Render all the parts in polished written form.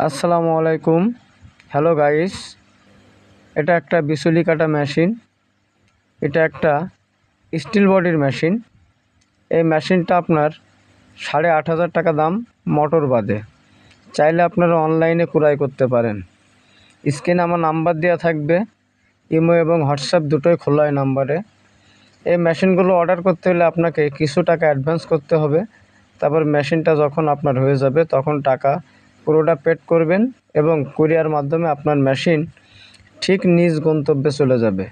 আসসালামু আলাইকুম। Hello guys, এটা একটা বিচুলি কাটা মেশিন। এটা একটা স্টিল বডির মেশিন। এই মেশিনটা আপনার 8,500 টাকা দাম, মোটর বাদে। চাইলে আপনারা অনলাইনে ক্রয় করতে পারেন। স্ক্রিনে আমার নাম্বার দেওয়া থাকবে, ইমো এবং হোয়াটসঅ্যাপ দুটোই খোলা এই নাম্বারে। এই মেশিনগুলো অর্ডার করতে হলে আপনাকে কিছু টাকা অ্যাডভান্স করতে হবে। তারপর মেশিনটা যখন আপনার হয়ে যাবে তখন টাকা পুরোটা পেড করবেন এবং কুরিয়ার মাধ্যমে আপনার মেশিন ঠিক নিজ গন্তব্যে চলে যাবে।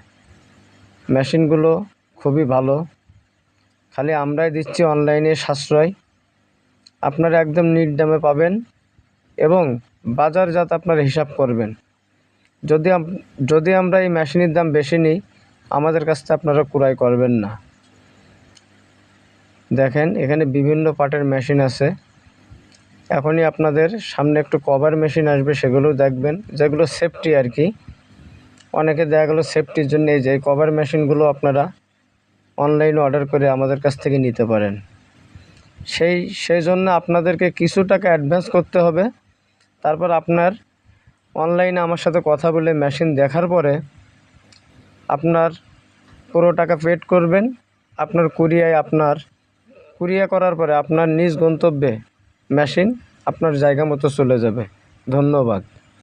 মেশিনগুলো খুবই ভালো, খালি আমরাই দিচ্ছি অনলাইনে সাশ্রয়। আপনারা একদম নিট দামে পাবেন এবং বাজারজাত আপনারা হিসাব করবেন। যদি আমরা এই মেশিনের দাম বেশি নিই, আমাদের কাছ থেকে আপনারা ক্রয় করবেন না। দেখেন, এখানে বিভিন্ন পার্টের মেশিন আছে। এখনই আপনাদের সামনে একটু কভার মেশিন আসবে, সেগুলো দেখবেন, যেগুলো সেফটি আর কি। অনেকে দেখা গেলো সেফটির জন্য এই যে কভার মেশিনগুলো আপনারা অনলাইনে অর্ডার করে আমাদের কাছ থেকে নিতে পারেন। সেই জন্য আপনাদেরকে কিছু টাকা অ্যাডভান্স করতে হবে। তারপর আপনার অনলাইনে আমার সাথে কথা বলে মেশিন দেখার পরে আপনার পুরো টাকা পেড করবেন। আপনার কুরিয়ার করার পরে আপনার নিজ গন্তব্যে মেশিন আপনার জায়গা মতো চলে যাবে। ধন্যবাদ।